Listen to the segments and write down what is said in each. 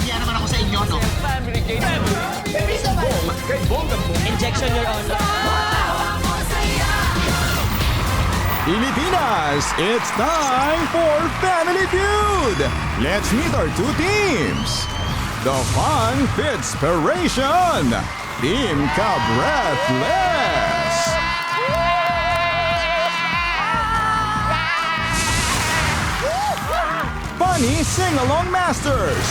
nahihiya naman ako sa inyo, no? Injection, Your Honor. Pilipinas, it's time for Family Feud! Let's meet our two teams. The Fun Fitspiration, Team Cabreathless. Funny Sing-Along Masters,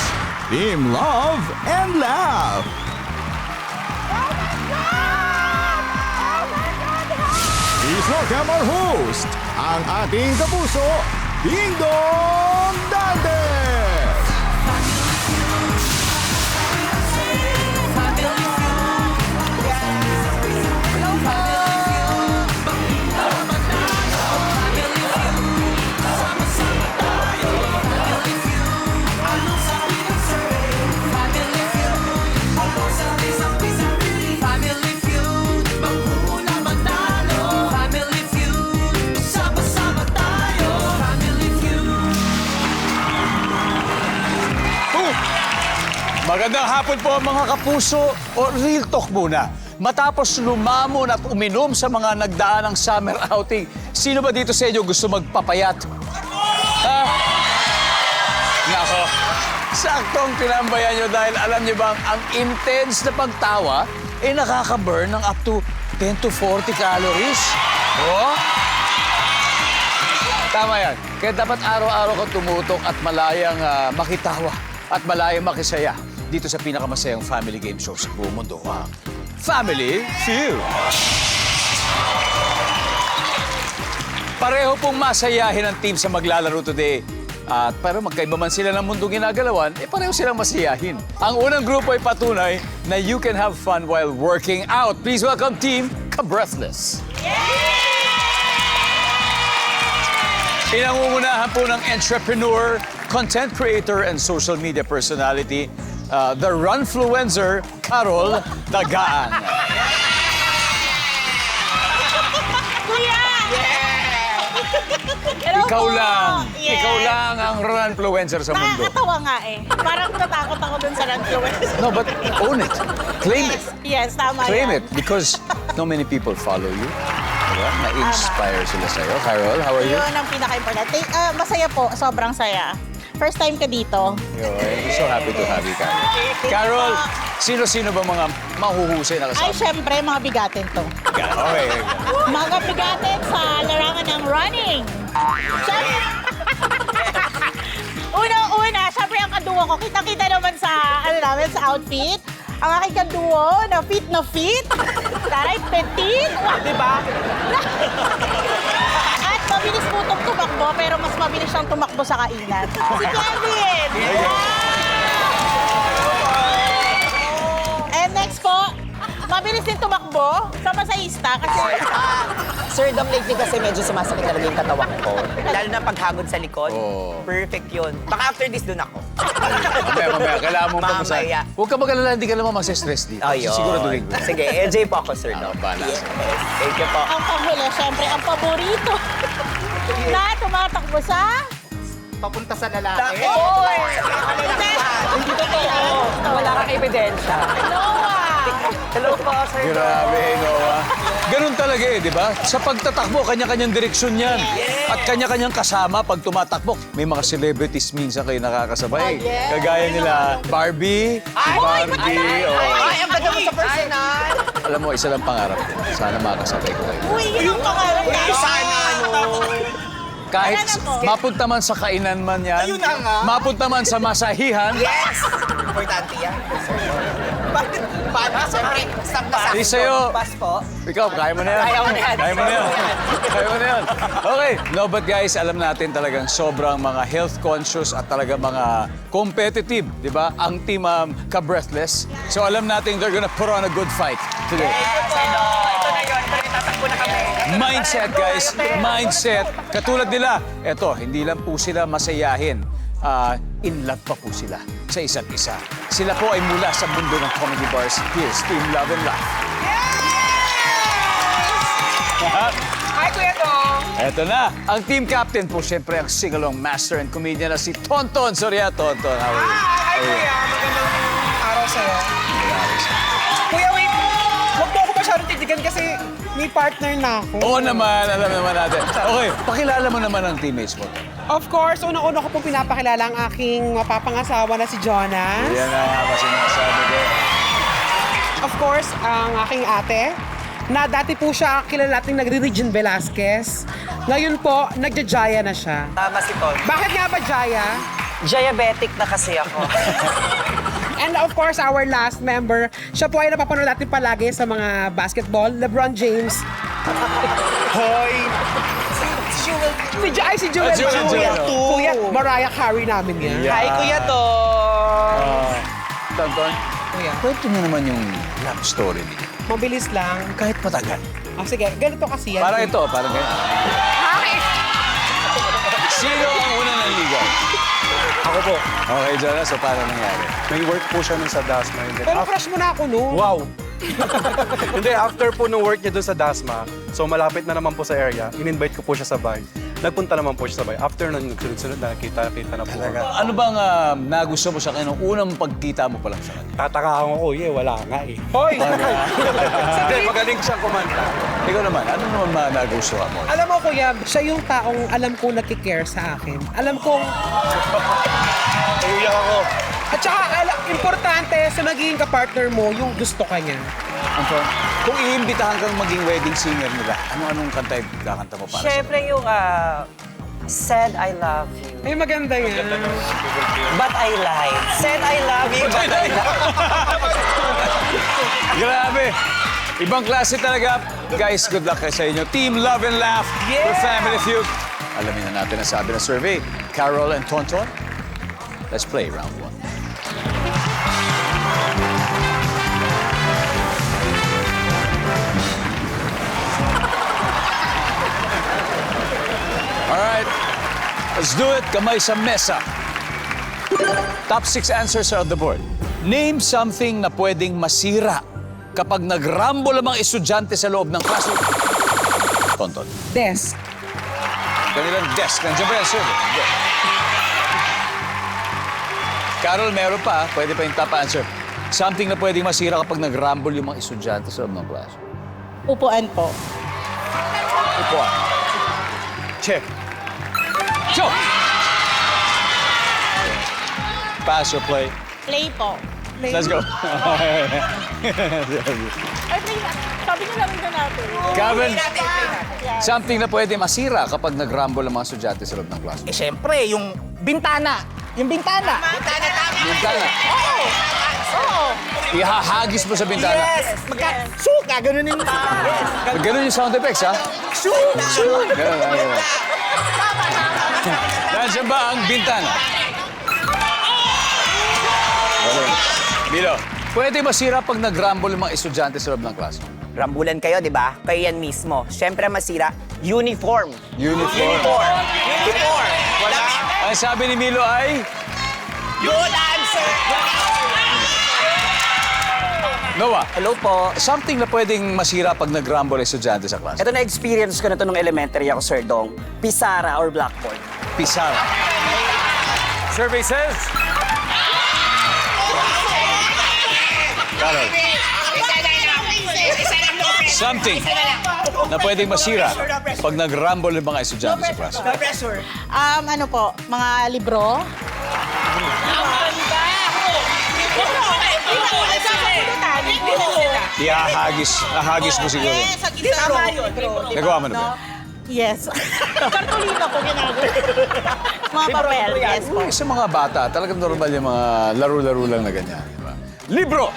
Team Love and Laugh. Please welcome our host, ang ating kapuso, Ding Dong Dantes! Magandang hapon po mga kapuso, o real talk muna. Matapos lumamon at uminom sa mga nagdaan ng summer outing, sino ba dito sa inyo gusto magpapayat? Nako, saktong tinambayan nyo dahil alam nyo bang ang intense na pagtawa ay nakaka-burn ng up to 10 to 40 calories. Oh? Tama yan. Kaya dapat araw-araw kang tumutok at malayang makitawa at malayang makisaya dito sa pinakamasayang family game show sa buong mundo, ang Family Feud. Pareho pong masayahin ang team sa maglalaro today. At pero magkaiba man sila ng mundong ginagalawan, pareho silang masiyahin. Ang unang grupo ay patunay na you can have fun while working out. Please welcome Team Cabreathless. Pinangungunahan po ng entrepreneur, content creator, and social media personality, the Runfluencer, Carol Dagaan. Ikaw lang. Yes. Ikaw lang ang Runfluencer sa mundo. Nakakatawa nga eh. Parang natakot ako dun sa influencer. No, but own it. Claim it. Yes, tama Claim yan. it because not many people follow you. Diba? Na-inspire sila sa'yo. Carol, how are you? Yun ang pinaka-importante. Masaya po, sobrang saya. First time ka dito. I'm so happy to have you, Carol. Carol, sino-sino ba mga mahuhusay na Ay, kasama? syempre, mga bigatin to. Okay. Mga bigatin sa larangan ng running. Syempre, Unang-una, syempre ang kaduwa ko, kita-kita naman sa, sa outfit. Ang aking kaduo, na fit. Taray, petit. Diba? At mabilis po itong tumakbo, pero mas mabilis siyang tumakbo sa kainan. Si Kevin! And next po, mabilis din tumakbo sa masahista kasi... Sir, Dom, lately kasi medyo sumasakit talaga yung katawan ko. Lalo na paghagod sa likod. Oh. Perfect yun. Baka after this, dun ako. Mamaya, kailangan mong Mamaya. pamusahan. Huwag ka mag-alala, hindi ka naman masa-stress dito. Ayun. Siguraduhin ko. Sige, LJ po ako, Sir Dom. Balas. Yes. Thank you po. Ang panghuli, syempre, ang paborito na tumatakbo sa... Papunta sa lalaki. Hindi totoo. Wala kang ebidensya. Noah! Hello po, Sir Dom. Grabe, Noah. Ganun talaga eh, di ba? Sa pagtatakbo, kanya-kanyang direksyon yan. At kanya-kanyang kasama pag tumatakbo. May mga celebrities minsan kayo nakakasabay. Kagaya nila Barbie, Barbie. Ay, ang ganda mo sa personal. Alam mo, isa lang pangarap ko. Sana makasabay ko kayo. Uy, yun ang pangalan niya. Sana, Kahit Alam ko. mapunta man sa kainan man yan, Ayun na nga. mapunta man sa masahihan, Yes! Importante yan. Paano? Siyempre, stop na sa akin. Di sa'yo. Pass po. ikaw, kaya mo na yan. Kaya ko na yan. Kaya mo na yan. Kaya mo na yan. Okay. No, but guys, alam natin talagang sobrang mga health conscious at talagang mga competitive, di ba? Ang team Cabreathless. So alam natin they're gonna put on a good fight today. Ito na yun. Pero tatakbo na kami. Mindset, guys. Mindset. Katulad nila, eto, hindi lang po sila masayahin. In love pa po sila sa isa't isa. Sila po ay mula sa mundo ng comedy bars. Here's Team Love and Laugh. Hi, Kuya Dom. Eto na, ang team captain po, syempre ang sing-along master and comedian na si Tonton Soria. Tonton, how are you? Hi, Kuya. sa'yo. Kuya, wait. Huwag mo ako masyadong titigan kasi may partner na ako. Oo naman, alam naman natin. Okay, pakilala mo naman ang teammates mo. Of course, una-una ko pong pinapakilala ang aking mapapangasawa na si Jonas. Yan na nga ba sinasabi ko. Of course, ang aking ate, na dati po siya kilala nating nagre-Regine Velasquez. Ngayon po, nagja-Jaya na siya. Tama si Ton. Bakit nga ba Jaya? Diabetic na kasi ako. And of course, our last member, siya po ay napapanood natin palagi sa mga basketball, LeBron James. Hoy! Si Joel. Joel. Kuya, Mariah Carey namin yan. Yeah. Hi, Kuya Ton. Tonton, Kuya, kwento niyo naman yung love story niyo. mabilis lang. Kahit matagal. Sige, ganito kasi yan. Parang ito, parang ganyan. Sino ang una ng ligaw? Ako po. Okay, Jonas, so paano nangyari? May work po siya nun sa Dasma. And then Pero crush mo na ako, no? Wow! Hindi, after po nung work niya doon sa Dasma, so malapit na naman po sa area, in-invite ko po siya sa bahay. Nagpunta naman po siya sa bahay. After nun, sunod-sunod na, kita na po. Ano bang nagusto mo sa kanya nung unang pagkita mo pa lang sa kanya? Tataka ako, wala nga eh. Hoy! Hindi, magaling siyang kumanta. Ikaw naman, ano naman nagustuhan mo? Alam mo, kuya, siya yung taong alam kong nakikare sa akin. Alam kong... Iuyak ako. At saka, importante sa magiging kapartner mo, yung gusto ka niya. Anton, kung iimbitahan kang maging wedding singer nila, ano-anong kanta yung kakanta mo para sa Siyempre yung Said I Love You. Ay, maganda yan. But I lied. Said I love you, but I lied. Grabe! Ibang klase talaga. Guys, good luck kayo sa inyo. Team Love and Laugh for Family Feud. Alamin na natin ang sabi ng survey. Carol and Tonton, let's play round 1. Alright, let's do it. Kamay sa mesa. Top 6 answers are on the board. Name something na pwedeng masira kapag nag-rumble ang mga estudyante sa loob ng classroom. Tonton. Desk. Kanilang desk. Nandiyan ba yan, sir? Nandiyan. Carol, meron pa. Pwede pa yung top answer. Something na pwedeng masira kapag nag-rumble yung mga estudyante sa loob ng classroom. Upuan po. Upuan. Check. Go! Pass or play? Play po. Let's go. Ay, play na. Sabi niyo lang ito natin. Gavin, something na pwede masira kapag nag-rumble ang mga estudyante sa loob ng classroom. Eh, syempre, yung bintana. Yung bintana. Bintana. Oo. Ihahagis mo sa bintana. Suka, ganun yung Ganun yung sound effects, ha? Ganun, ganun. Nandiyan ba ang bintana? Ganun. Milo, pwede masira pag nag-rumble ang mga estudyante sa loob ng classroom. Rambulan kayo, di ba? Kayo yan mismo. Siyempre masira, uniform. Uniform. Ang sabi ni Milo ay... Good answer! Noah, Hello po. something na pwedeng masira pag nag-rumble ang estudyante sa class. Ito na-experience ko na ito nung elementary ako, Sir Dong. Pisara or blackboard. Pisara. Survey says... Carol. Something na pwedeng masira pag nag-rumble ang mga estudyante sa class. Ano po, mga libro? Ihahagis mo siguro. Nagawa mo na ba? Yes. Kartulina po ginagawa. Mga papel, yes po. Sa mga bata, talagang normal yung mga laro-laro lang na ganyan. Diba? Libro!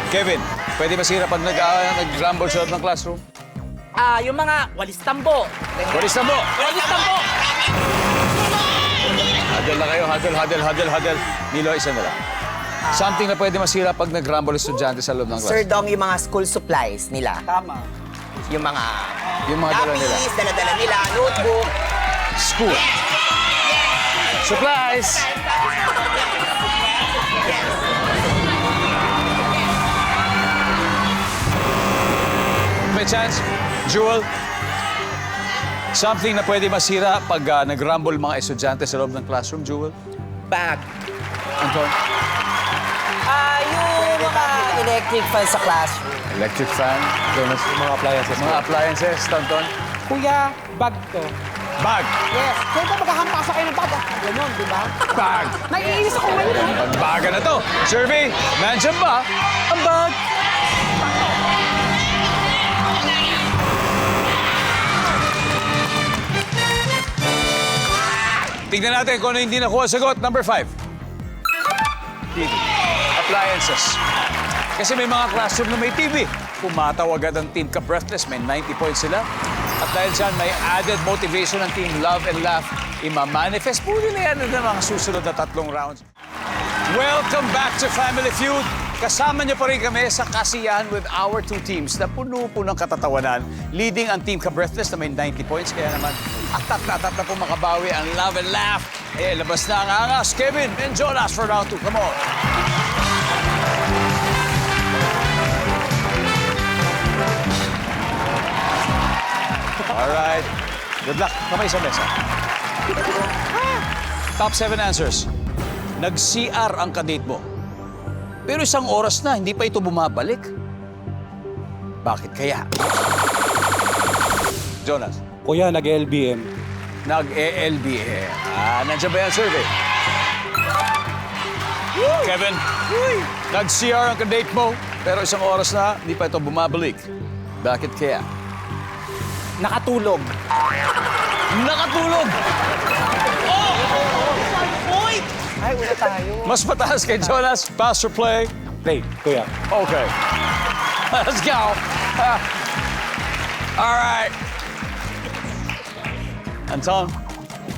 Kevin, pwede masira pag nag-rumble sa loob ng classroom? Yung mga walis tambo. Walis na mo! Walis tambo! Huddle na kayo, huddle. Milo, isa na lang. Something na pwede masira pag nag-rumble estudyante sa loob ng Sir classroom. Dong, yung mga school supplies nila. Tama. Yung mga Yung mga dala nila. lapis, dala-dala nila, notebook. School. Supplies! May chance? Jewel? Something na pwede masira pag nag-rumble mga estudyante sa loob ng classroom, Jewel? Bag. Anton? Yung mga electric fan sa classroom. Electric fan. Jonas? Mga appliances. Mga appliances. Tonton? Kuya, bag to. Bag. Yes. Siyempre, maghahampas ako kayo ng bag. Ganon, di ba? Bag. Naiinis ako ngayon. Pagbaga na to. Survey, nandiyan ba ang bag? Tingnan natin kung ano hindi nakuha sagot. Number 5. TV. Appliances. Kasi may mga classroom na may TV. Pumataw agad ang Team Ka-Breathless. May 90 points sila. At dahil dyan, may added motivation ng Team Love and Laugh. Ima-manifest po nila yan ng mga susunod na 3 rounds. Welcome back to Family Feud. Kasama niyo pa rin kami sa kasiyahan with our 2 teams na puno-puno ng katatawanan. Leading ang Team Ka-Breathless na may 90 points. Kaya naman, atat na po makabawi ang Love and Laugh. Eh, labas na ang angas. Kevin and Jonas for round 2. Come on. Alright. Good luck. Kamay sa mesa. Top 7 answers. Nag-CR ang kadate mo. Pero isang oras na, hindi pa ito bumabalik. Bakit kaya? Jonas, Kuya, nag-LBM. nag-ELBM. Nandiyan ba yung survey? Kevin, nag-CR ang kadate mo, pero isang oras na, hindi pa ito bumabalik. Bakit kaya? Nakatulog. Nakatulog! Ay, wala tayo. Mas mataas kay Jonas. Pass or play? Play, kuya. Okay. Let's go. All right. Anton,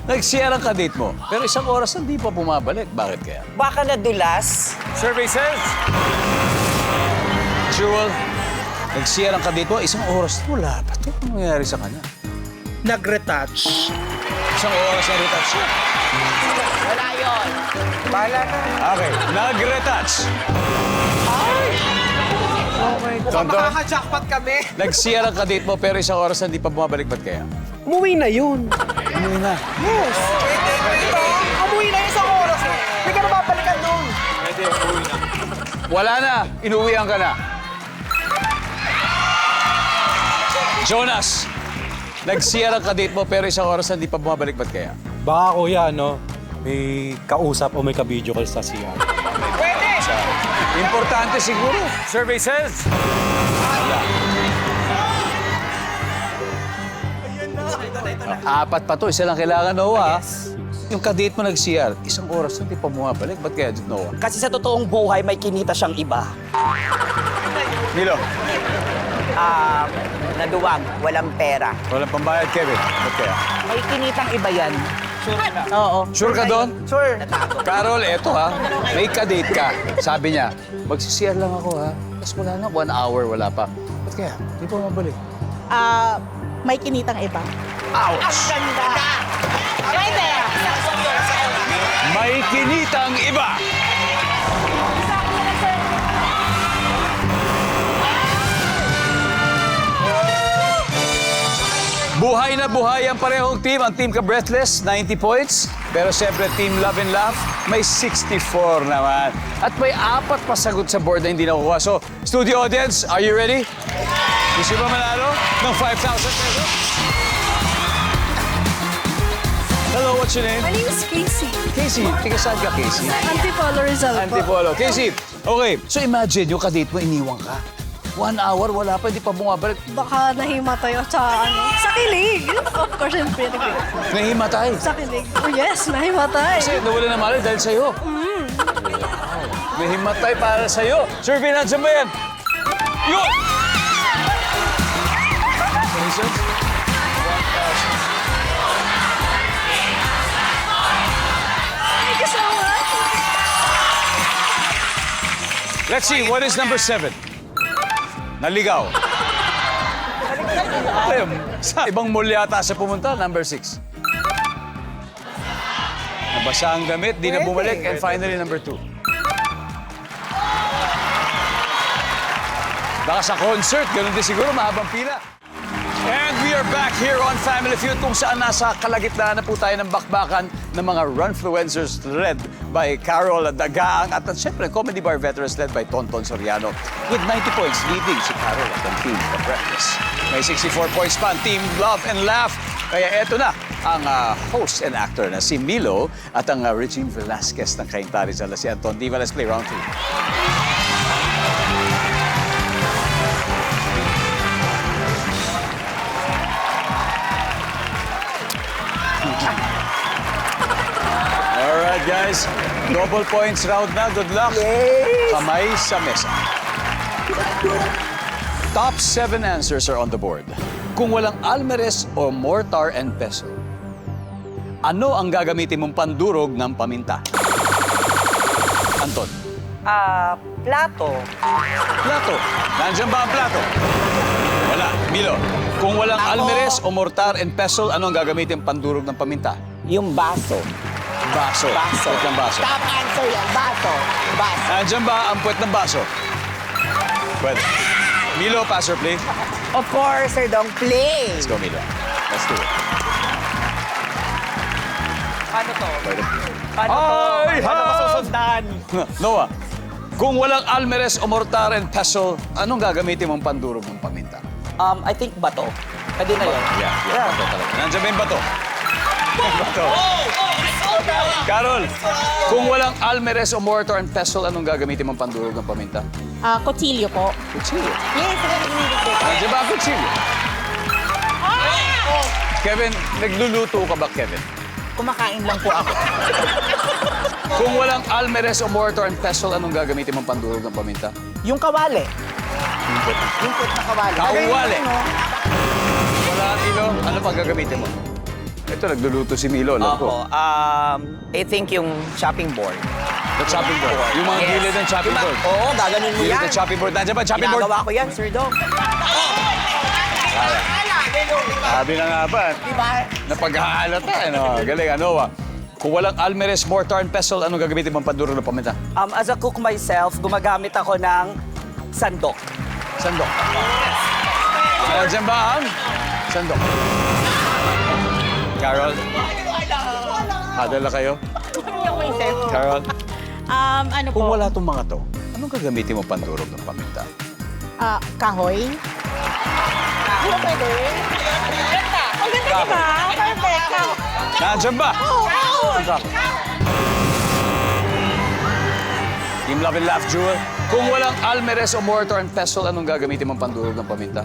nag-CR ang kadate mo, pero isang oras hindi pa bumabalik. Bakit kaya? Baka nadulas. Survey says... Jewel, nag-CR ang kadate mo, isang oras wala pa. Ito ang nangyayari sa kanya. Nag-retouch. Isang oras na retouch siya. Wala yun. Bahala na. Okay, nag-retouch. Mukhang makaka-jackpot kami. Nag-CR ang kadate mo, pero isang oras na hindi pa bumabalik. Ba't kaya? Umuwi na yun. Ano na? Yes. Diba? Umuwi na yun sa oras eh. Hindi ka na babalikan doon. Wala na, inuwihan ka na. Jonas, nag-CR ang kadate mo, pero isang oras na hindi pa bumabalik. Ba't kaya? Baka, kuya, may kausap o may ka-video call sa CR. Pwede. Importante siguro. Survey says... Apat pa to, isa lang kailangan, Noah. Yung kadate mo nag-CR, isang oras na hindi pa bumabalik. Ba't kaya, Noah? Kasi sa totoong buhay, may kinita siyang iba. Milo, Naduwag, walang pera. walang pambayad, Kevin. Ba't kaya? May kinitang iba yan. Oo. Sure ka doon? Sure. Carol, eto ha, may kadate ka. Sabi niya, mag-CR lang ako ha. Tapos wala na, 1 hour, wala pa. Ba't kaya? Hindi pa mabalik. May kinitang iba. Ouch! Ganda. Pwede. May kinitang iba! Buhay na buhay ang parehong team. Ang Team Ka-Breathless, 90 points. Pero siyempre, Team Love and Laugh, may 64 naman. At may 4 pa sagot sa board na hindi nakukuha. So, studio audience, are you ready? Gusto ba manalo ng 5,000 pesos? Hello, what's your name? My name is Casey. Casey, tiga saan ka, Casey? Antipolo Rizal po. Antipolo. Casey, okay. So imagine, yung kadate mo, iniwan ka. 1 hour, wala pa, hindi pa bumabalik. Baka nahimatay ako sa kilig. Of course, I'm pretty good. Nahimatay. Sa kilig. Oh, yes, nahimatay. Kasi nawala na malay dahil sa'yo. Nahimatay para sa'yo. Survey na dyan ba yan? Yun! Congratulations. 1,000. Thank you so much. Let's see, what is number 7? Naligaw. Sa ibang mall yata siya pumunta, number 6. Nabasa ang damit, di na bumalik, and finally, number 2. Baka sa concert, ganun din siguro, mahabang pila. And we are back here on Family Feud kung saan nasa kalagitnaan na po tayo ng bakbakan ng mga runfluencers led by Carol Dagaang at syempre comedy bar veterans led by Tonton Soriano. With 90 points leading si Carol at ang Team The Breakfast. May 64 points pa ang Team Love and Laugh. Kaya eto na ang host and actor na si Milo at ang Regine Velasquez ng Kaintaris na si Anton Diva. Let's play round 2. Alright guys, double points round na. Good luck. Kamay sa mesa. Top 7 answers are on the board. Kung walang almeres o mortar and pestle, ano ang gagamitin mong pandurog ng paminta? Anton. Plato. Plato. Nandiyan ba ang plato? Wala. Milo. Kung walang almeres o mortar and pestle, ano ang gagamitin pandurog ng paminta? Yung baso. Baso. Baso. Puwet ng baso. Top answer yan. Baso. Baso. Nandiyan ba ang puwet ng baso? Pwede. Milo, pass or play? Of course, Sir Dong, play. Let's go, Milo. Let's do it. Paano to? Pwede. Paano to? Ay, Paano ha! masusundan? Noah, kung walang almeres o mortar and pestle, anong gagamitin mong pandurog ng paminta? I think bato. Pwede na yun. Yeah, bato talaga. Nandiyan ba yung bato? Bato. Carol, kung walang almeres o mortar and pestle, anong gagamitin mong pandurog ng paminta? Kutsilyo po. Kutsilyo. Yes, inilig ko. Nandiyan ba ang kutsilyo? Kevin, nagluluto ka ba, Kevin? Kumakain lang po ako. Kung walang almeres o mortar and pestle, anong gagamitin mong pandurog ng paminta? Yung kawali. Yung put na kawali. Kawali. Ano? Wala, Milo. Ano pang gagamitin mo? Ito, nagluluto si Milo, alam ko. Ako, I think yung chopping board. The chopping board. Yung mga gilid ng chopping board. Oo, gaganon mo Gilid yan. ng chopping board. Nandiyan ba ang chopping board? Ginagawa ko yan, Sir Dong. Sabi na nga ba, Diba? napag-aalata. Ano? Galing, ano ba? Kung walang almeres, mortar, and pestle, anong gagamitin mong pandurog ng paminta? As a cook myself, gumagamit ako ng sandok. Sandok. Nandiyan ba ang sandok? Carol? Hadal na kayo? Carol? Ano po? Kung wala itong mga to, anong gagamitin mo pandurog ng paminta? Kahoy. Kahoy pwede. Ang ganda diba? Perfect. Nandiyan ba? Kahoy! Team Love and Laugh, Jewel. Kung walang almeres o mortar and pestle, anong gagamitin mong pandurog ng paminta?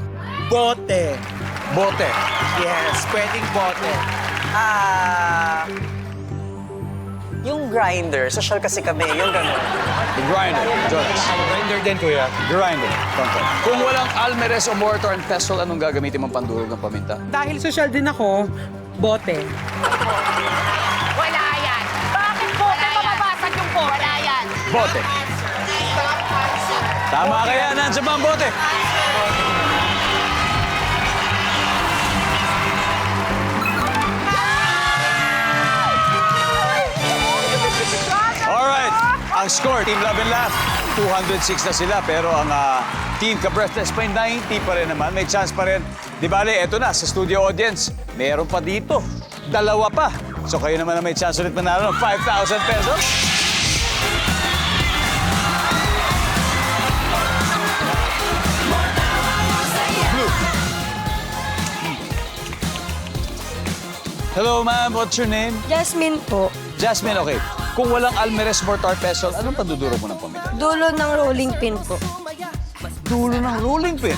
Bote. Bote. Yes, pwedeng bote. Yung grinder, social kasi kami, yung gano'n. The grinder. Jonas. Grinder din, kuya. Grinder. Tonton. Kung walang almeres o mortar and pestle, anong gagamitin mong pandurog ng paminta? Dahil social din ako, bote. Wala yan. Bakit po? Mababasag yung po. Wala yan. Bote. Tama kaya, nandiyan ba ang bote? Alright, ang score, Team Love and Laugh, 206 na sila. Pero ang Team Ka-Breathless pa 90 pa rin naman. May chance pa rin. Di bale, eto na, sa studio audience, meron pa dito. Dalawa pa. So kayo naman na may chance ulit manalo ng 5,000 pesos. Blue. Hello, ma'am. What's your name? Jasmine po. Jasmine, okay. Kung walang almeres, mortar, pestle, anong panduduro mo ng paminta? Dulo ng rolling pin po. Dulo ng rolling pin.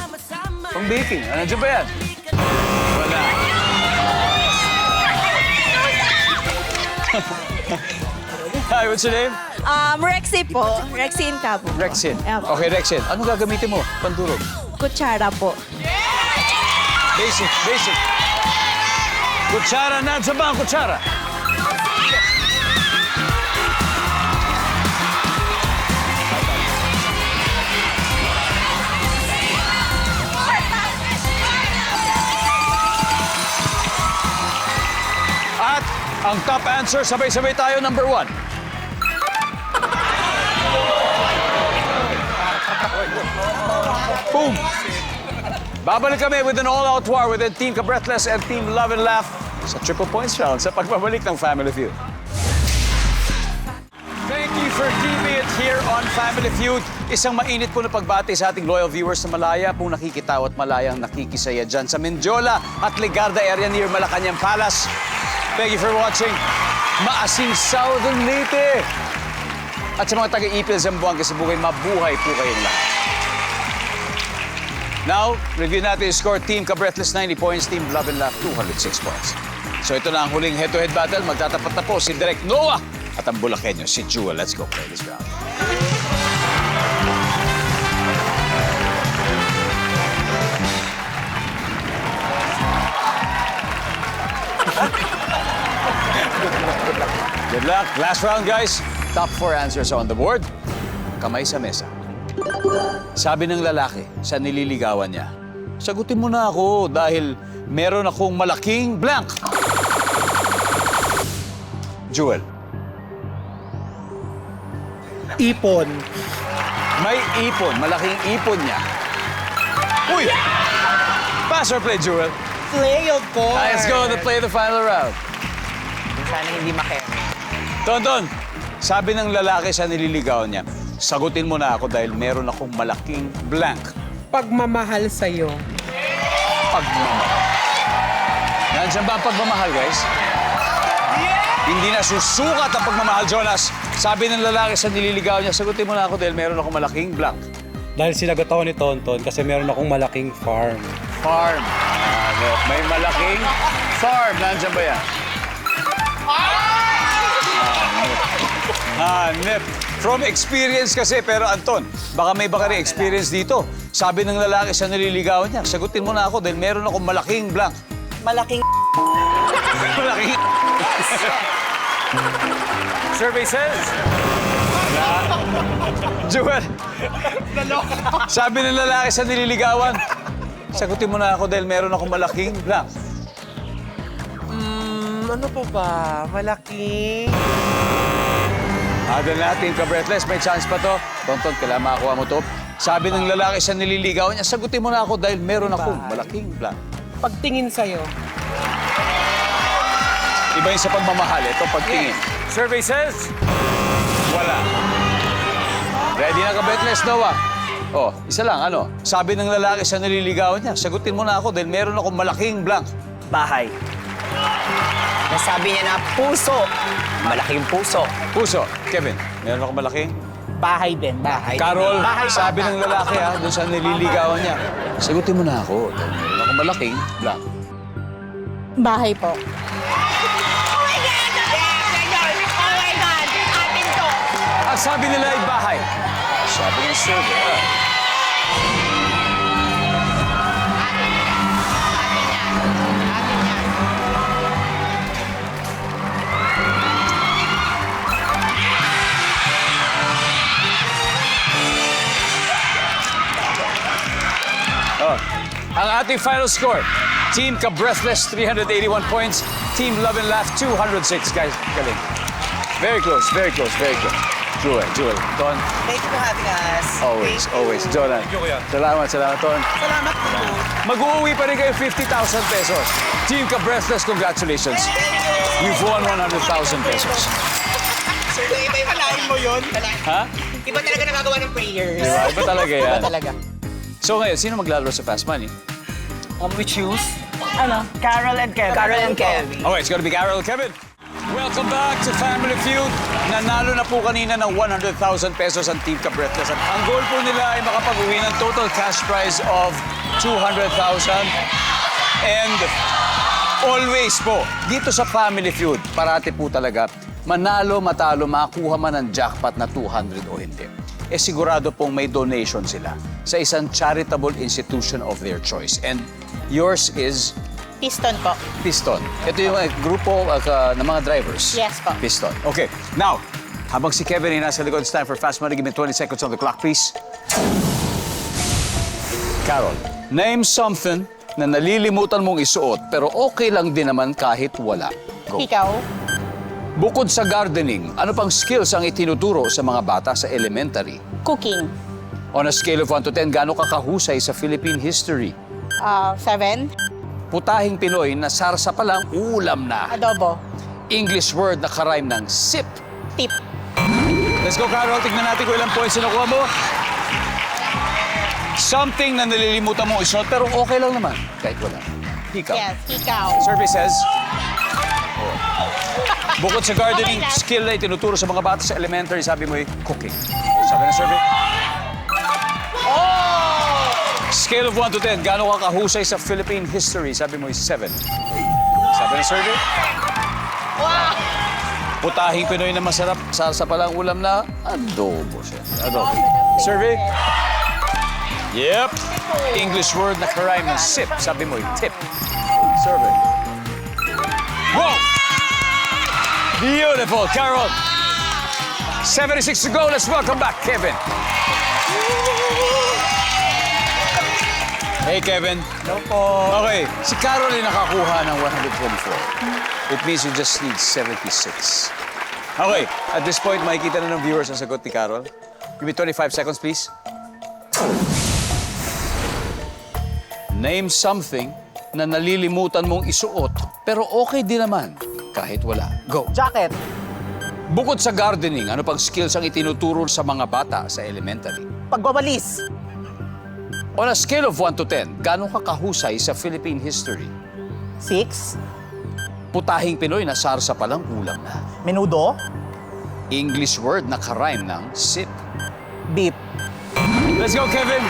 Pang baking. Ano dyan ba yan? Wala. Hi, what's your name? Rexy po. Rexy Incabo. Rexin. Yeah. Okay, Rexin. Anong gagamitin mo? Pandurog. Kutsara po. Basic, basic. Kutsara, nandiyan ba ang kutsara? At ang top answer, sabay-sabay tayo, number 1. Boom! Babalik kami with an all-out war with Team Kabreathless and Team Love and Laugh sa Triple Points Round sa pagbabalik ng Family Feud. Thank you for keeping it here on Family Feud. Isang mainit po na pagbati sa ating loyal viewers na malaya pong nakikitaw at malayang nakikisaya dyan sa Mendiola at Ligarda area near Malacanang Palace. Thank you for watching Maasing Southern Leyte. At sa mga taga-Ipil, Zamboanga, Sibugay, mabuhay po kayong lahat. Now, review natin yung score. Team Kabreathless 90 points, Team Love and Laugh 206 points. So ito na ang huling head-to-head battle. Magtatapat na po si Direk Noah at ang Bulakenyo, si Jewel. Let's go play this round. Good luck. Last round, guys. Top 4 answers on the board. Kamay sa mesa. Sabi ng lalaki sa nililigawan niya, sagutin mo na ako dahil meron akong malaking blank. Jewel. Ipon. May ipon, malaking ipon niya. Uy! Pass or play, Jewel? Play, of course. Let's go to play the final round. Sana hindi makemi. Tonton, sabi ng lalaki sa nililigawan niya, sagutin mo na ako dahil meron akong malaking blank. Pagmamahal sa'yo. Pagmamahal. Nandiyan ba ang pagmamahal, guys? Hindi na susukat ang pagmamahal, Jonas. Sabi ng lalaki sa nililigawan niya, sagutin mo na ako dahil meron akong malaking blank. Dahil sinagot ako ni Tonton kasi meron akong malaking farm. Farm. May malaking farm. Nandiyan ba yan? Hanep. From experience kasi, pero Anton, baka may rin experience dito. Sabi ng lalaki sa nililigawan niya, sagutin mo na ako dahil meron akong malaking blank. Malaking Malaking... Survey says... Jewel, sabi ng lalaki sa nililigawan, sagutin mo na ako dahil meron akong malaking blank. Ano pa ba? Malaki. Adal natin, Kabreathless, may chance pa to. Tonton, kailangan makakuha mo to. Sabi ng lalaki sa nililigawan niya, sagutin mo na ako dahil meron akong malaking blank. Pagtingin sa'yo. Iba yung sa pagmamahal, ito pagtingin. Survey says, wala. Ready na, Kabreathless, Noah? Oh, isa lang, ano? Sabi ng lalaki sa nililigawan niya, sagutin mo na ako dahil meron akong malaking blank. bahay. Nasabi niya na puso. Malaking puso. Puso. Kevin, meron akong malaking? Bahay din, bahay. Carol, bahay, sabi ng lalaki doon sa nililigawan niya, sagutin mo na ako dahil meron akong malaking blank. Bahay po. At sabi nila ay bahay. Sabi ng survey. Ang ating final score, Team Kabreathless, 381 points. Team Love and Laugh, 206. Guys, galing. Very close, very close, very close. Jewel, Ton. Thank you for having us. Always, always. Jonah. Salamat, Ton. Salamat po. Mag-uwi pa rin kayo 50,000 pesos. Team Kabreathless, congratulations. You've won 100,000 pesos. Sir, iba yung malain mo yun. Ha? Iba talaga nagagawa ng prayers. Diba? Iba talaga yan. Iba talaga. So ngayon, sino maglalaro sa Fast Money? We choose? Carol and Kevin. Carol and Kevin. Okay, it's gonna be Carol and Kevin. Welcome back to Family Feud. Nanalo na po kanina ng 100,000 pesos ang Team Kabreathless. At ang goal po nila ay makapag-uwi ng total cash prize of 200,000. And always po, dito sa Family Feud, parati po talaga, manalo, matalo, makakuha man ng jackpot na 200 o hindi. Eh sigurado pong may donation sila sa isang charitable institution of their choice. And yours is Piston po. Piston. Ito yung grupo ng mga drivers. Yes po. Piston. Okay. Now, habang si Kevin ay nasa likod, it's time for Fast Money. Give me 20 seconds on the clock, please. Carol, name something na nalilimutan mong isuot pero okay lang din naman kahit wala. Go. Ikaw? Bukod sa gardening, ano pang skills ang itinuturo sa mga bata sa elementary? Cooking. On a scale of 1 to 10, gaano ka kahusay sa Philippine history? 7. Putahing Pinoy na sarsa pa lang ulam na. Adobo. English word na karime ng sip. Tip. Let's go, Carol. Tignan natin kung ilang points na nakuha mo. Something na nalilimutan mo isuot, pero okay lang naman. Kahit wala. Hikaw. Yes, ikaw. Survey says, bukod sa gardening skill na itinuturo sa mga bata sa elementary, sabi mo cooking. Sabi ng survey. Scale of 1 to 10, gaano ka kahusay sa Philippine history? Sabi mo 7. Sabi ng survey. Putahing Pinoy na masarap, salsa palang ulam na adobo siya. Adobo. Survey. Yep. English word na karime ng sip. Sabi mo tip. Survey. Wow! Beautiful, Carol. 76 to go. Let's welcome back, Kevin. Hey, Kevin. Hello po. Okay, si Carol ay nakakuha ng 124. It means you just need 76. Okay, at this point, makikita na ng viewers ang sagot ni Carol. Give me 25 seconds, please. Name something na nalilimutan mong isuot, pero okay din naman kahit wala. Go. Jacket. Bukod sa gardening, ano pang skills ang itinuturo sa mga bata sa elementary? Pagwawalis. On a scale of 1 to 10, gaano ka kahusay sa Philippine history? 6. Putahing Pinoy na sarsa palang ulam na. Menudo. English word na karime ng sip. Beef. Let's go, Kevin!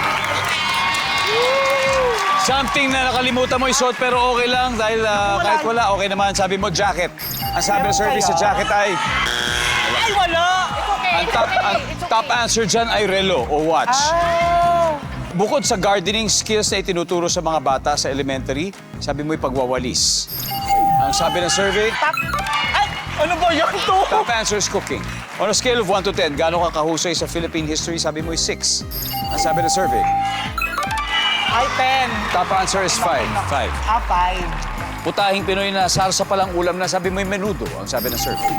Something na nakalimutan mo isuot pero okay lang dahil kahit wala, okay naman. Sabi mo, jacket. Ang sabi ng service sa jacket ay... Ay, wala! It's okay. Ang top answer dyan ay relo o watch. Bukod sa gardening skills na itinuturo sa mga bata sa elementary, sabi mo'y pagwawalis. Ang sabi ng survey, Ano ba yan to? top answer is cooking. On a scale of 1 to 10, gaano ka kahusay sa Philippine history, sabi mo'y 6. Ang sabi ng survey, Ay, 10. top answer is 5. 5. 5. Putahing Pinoy na sarsa palang ulam na, sabi mo'y menudo. Ang sabi ng survey.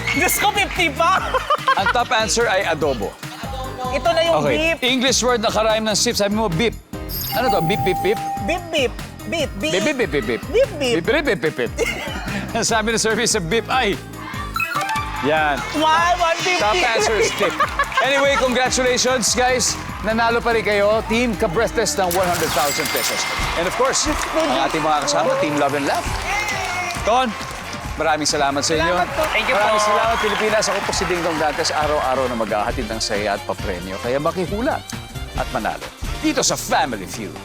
Diyos ko, 50 pa. Ang top answer ay adobo. Ito na yung Okay. beef. English word na karime ng sip, sabi mo beep. Ano to? Beep, beep, beep? Beef, beef. Beef, beef. Beep, beep, beep, beep, beep. Beep, beep. Beep, beep, beep, beep, beep. Ang sabi ng service sa beep ay... Yan. Why? 150. Top answer is tip. Anyway, congratulations, guys. Nanalo pa rin kayo. Team Ka-Breathless ng 100,000 pesos. And of course, ang ating mga kasama, Team Love and Laugh. Ton, maraming salamat sa inyo. Thank you po. Maraming salamat, Pilipinas. Ako po si Dingdong Dantes, araw-araw na maghahatid ng saya at papremyo. Kaya makihula at manalo dito sa Family Feud.